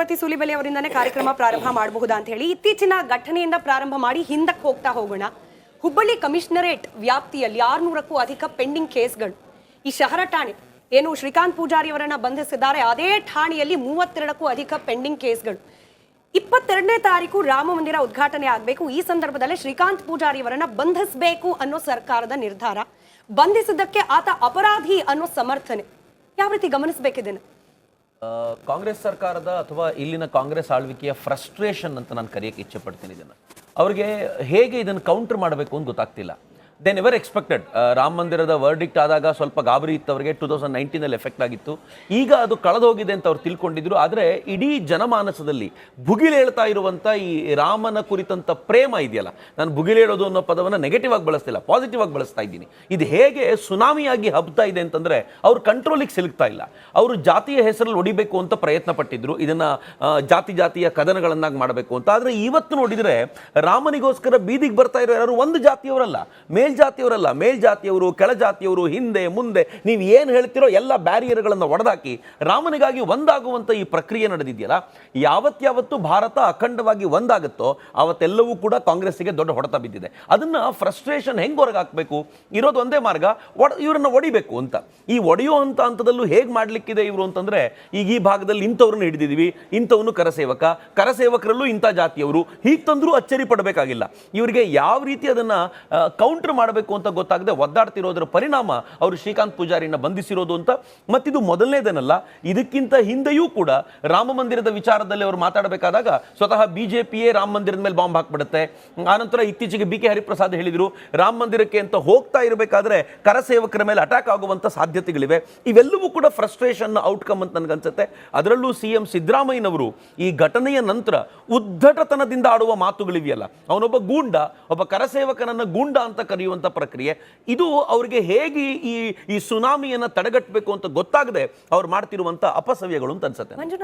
ಚಕ್ರವರ್ತಿ ಸೂಲಿಬೆಲೆ ಅವರಿಂದಾನೇ ಕಾರ್ಯಕ್ರಮ ಪ್ರಾರಂಭ ಮಾಡಬಹುದಾ ಅಂತ ಹೇಳಿ ಇತ್ತೀಚಿನ ಘಟನೆಯಿಂದ ಪ್ರಾರಂಭ ಮಾಡಿ ಹಿಂದಕ್ಕೆ ಹೋಗ್ತಾ ಹೋಗೋಣ. ಹುಬ್ಬಳ್ಳಿ ಕಮಿಷನರೇಟ್ ವ್ಯಾಪ್ತಿಯಲ್ಲಿ 600ಕ್ಕೂ ಅಧಿಕ ಪೆಂಡಿಂಗ್ ಕೇಸ್ಗಳು. ಈ ಶಹರ ಠಾಣೆ ಏನು ಶ್ರೀಕಾಂತ್ ಪೂಜಾರಿ ಅವರನ್ನ ಬಂಧಿಸಿದ್ದಾರೆ, ಅದೇ ಠಾಣೆಯಲ್ಲಿ 32ಕ್ಕೂ ಅಧಿಕ ಪೆಂಡಿಂಗ್ ಕೇಸ್ಗಳು. 22ನೇ ತಾರೀಕು ರಾಮ ಮಂದಿರ ಉದ್ಘಾಟನೆ ಆಗಬೇಕು. ಈ ಸಂದರ್ಭದಲ್ಲಿ ಶ್ರೀಕಾಂತ್ ಪೂಜಾರಿ ಅವರನ್ನ ಬಂಧಿಸಬೇಕು ಅನ್ನೋ ಸರ್ಕಾರದ ನಿರ್ಧಾರ. ಬಂಧಿಸಿದ್ದಕ್ಕೆ ಆತ ಅಪರಾಧಿ ಅನ್ನೋ ಸಮರ್ಥನೆ. ಯಾವ ರೀತಿ ಗಮನಿಸಬೇಕಿದೆ? ಕಾಂಗ್ರೆಸ್ ಸರ್ಕಾರದ ಅಥವಾ ಇಲ್ಲಿನ ಕಾಂಗ್ರೆಸ್ ಆಳ್ವಿಕೆಯ ಫ್ರಸ್ಟ್ರೇಷನ್ ಅಂತ ನಾನು ಕರೆಯಕ್ಕೆ ಇಚ್ಛೆ ಪಡ್ತೀನಿ. ಇದನ್ನು ಅವ್ರಿಗೆ ಹೇಗೆ ಇದನ್ನು ಕೌಂಟರ್ ಮಾಡಬೇಕು ಅಂತ ಗೊತ್ತಾಗ್ತಿಲ್ಲ. They never expected. ರಾಮ ಮಂದಿರದ ವರ್ಡಿಕ್ಟ್ ಆದಾಗ ಸ್ವಲ್ಪ ಗಾಬರಿ ಇತ್ತು ಅವರಿಗೆ. 2019 ಎಫೆಕ್ಟ್ ಆಗಿತ್ತು. ಈಗ ಅದು ಕಳೆದೋಗಿದೆ ಅಂತ ಅವ್ರು ತಿಳ್ಕೊಂಡಿದ್ರು. ಆದರೆ ಇಡೀ ಜನಮಾನಸದಲ್ಲಿ ಭುಗಿಲೇಳ್ತಾ ಇರುವಂಥ ಈ ರಾಮನ ಕುರಿತಂಥ ಪ್ರೇಮ ಇದೆಯಲ್ಲ, ನಾನು ಭುಗಿಲೇಳೋದು ಅನ್ನೋ ಪದವನ್ನು ನೆಗೆಟಿವ್ ಆಗಿ ಬಳಸ್ತಿಲ್ಲ, ಪಾಸಿಟಿವ್ ಆಗಿ ಬಳಸ್ತಾ ಇದ್ದೀನಿ. ಇದು ಹೇಗೆ ಸುನಾಮಿಯಾಗಿ ಹಬ್ತಾ ಇದೆ ಅಂತಂದರೆ ಅವ್ರು ಕಂಟ್ರೋಲಿಗೆ ಸಿಲುಕ್ತಾ ಇಲ್ಲ. ಅವರು ಜಾತಿಯ ಹೆಸರಲ್ಲಿ ಹೊಡಿಬೇಕು ಅಂತ ಪ್ರಯತ್ನ ಪಟ್ಟಿದ್ರು, ಇದನ್ನು ಜಾತಿಯ ಕದನಗಳನ್ನಾಗಿ ಮಾಡಬೇಕು ಅಂತ. ಆದರೆ ಇವತ್ತು ನೋಡಿದರೆ ರಾಮನಿಗೋಸ್ಕರ ಬೀದಿಗೆ ಬರ್ತಾ ಇರೋ ಯಾರು ಒಂದು ಜಾತಿಯವರಲ್ಲ, ಮೇಲ್ಜಾತಿಯವರಲ್ಲ. ಮೇಲ್ಜಾತಿಯವರು, ಕೆಳಜಾತಿಯವರು, ಹಿಂದೆ ಮುಂದೆ ನೀವು ಏನು ಹೇಳ್ತಿರೋ ಎಲ್ಲ ಬ್ಯಾರಿಯರ್ಗಳನ್ನು ಒಡೆದಾಕಿ ರಾಮನಿಗಾಗಿ ಒಂದಾಗುವಂಥ ಈ ಪ್ರಕ್ರಿಯೆ ನಡೆದಿದೆಯಲ್ಲ, ಯಾವತ್ತು ಭಾರತ ಅಖಂಡವಾಗಿ ಒಂದಾಗುತ್ತೋ ಅವತ್ತೆಲ್ಲವೂ ಕೂಡ ಕಾಂಗ್ರೆಸ್ಸಿಗೆ ದೊಡ್ಡ ಹೊಡೆತ ಬಿದ್ದಿದೆ. ಅದನ್ನು ಫ್ರಸ್ಟ್ರೇಷನ್ ಹೆಂಗೆ ಹೊರಗೆ ಹಾಕಬೇಕು, ಇರೋದು ಒಂದೇ ಮಾರ್ಗ, ಇವರನ್ನು ಒಡಿಬೇಕು ಅಂತ. ಈ ಒಡೆಯೋ ಅಂತ ಹಂತದಲ್ಲೂ ಹೇಗೆ ಮಾಡಲಿಕ್ಕಿದೆ ಇವರು ಅಂತಂದರೆ, ಈಗ ಈ ಭಾಗದಲ್ಲಿ ಇಂಥವ್ರನ್ನ ಹಿಡಿದಿದ್ದೀವಿ, ಇಂಥವನು ಕರಸೇವಕರಲ್ಲೂ ಇಂಥ ಜಾತಿಯವರು, ಹೀಗೆ ತಂದರೂ ಅಚ್ಚರಿ ಪಡಬೇಕಾಗಿಲ್ಲ. ಇವರಿಗೆ ಯಾವ ರೀತಿ ಅದನ್ನು ಕೌಂಟರ್ ಮಾಡಬೇಕು ಅಂತ ಗೊತ್ತಾಗದೆ ಒದ್ದಾಡ್ತಿರೋದ್ರ ಪರಿಣಾಮ ಅವರು ಶ್ರೀಕಾಂತ್ ಪೂಜಾರಿನ ಬಂಧಿಸಿರೋದು ಅಂತ. ಮತ್ತಿದು ಮೊದಲನೇದೇನಲ್ಲ, ಇದಕ್ಕಿಂತ ಹಿಂದೆಯೂ ಕೂಡ ರಾಮ ಮಂದಿರದ ವಿಚಾರದಲ್ಲಿ ಅವರು ಮಾತಾಡಬೇಕಾದಾಗ ಸ್ವತಃ ಬಿಜೆಪಿಯೇ ರಾಮ ಮಂದಿರದ ಮೇಲೆ ಬಾಂಬ್ ಹಾಕ್ಬಿಡುತ್ತೆ. ಆನಂತರ ಇತ್ತೀಚೆಗೆ BK ಹರಿಪ್ರಸಾದ್ ಹೇಳಿದರು, ರಾಮ ಮಂದಿರಕ್ಕೆ ಅಂತ ಹೋಗ್ತಾ ಇರಬೇಕಾದ್ರೆ ಕರಸೇವಕರ ಮೇಲೆ ಅಟ್ಯಾಕ್ ಆಗುವಂಥ ಸಾಧ್ಯತೆಗಳಿವೆ. ಇವೆಲ್ಲವೂ ಕೂಡ ಫ್ರಸ್ಟ್ರೇಷನ್ ಔಟ್ಕಮ್ ಅಂತ ನನಗನ್ಸುತ್ತೆ. ಅದರಲ್ಲೂ CM ಸಿದ್ದರಾಮಯ್ಯನವರು ಈ ಘಟನೆಯ ನಂತರ ಉದ್ದಟತನದಿಂದ ಆಡುವ ಮಾತುಗಳಿವೆಯಲ್ಲ, ಅವನೊಬ್ಬ ಗೂಂಡ, ಒಬ್ಬ ಕರಸೇವಕನನ್ನ ಗೂಂಡ ಅಂತ ಕರೆಯುವಂಥ ಪ್ರಕ್ರಿಯೆ, ಇದು ಅವರಿಗೆ ಹೇಗೆ ಈ ಸುನಾಮಿಯನ್ನು ತಡೆಗಟ್ಟಬೇಕು ಅಂತ ಗೊತ್ತಾಗದೆ ಅವ್ರು ಮಾಡ್ತಿರುವಂಥ ಅಪಸವ್ಯಗಳು ಅಂತ ಅನ್ಸುತ್ತೆ.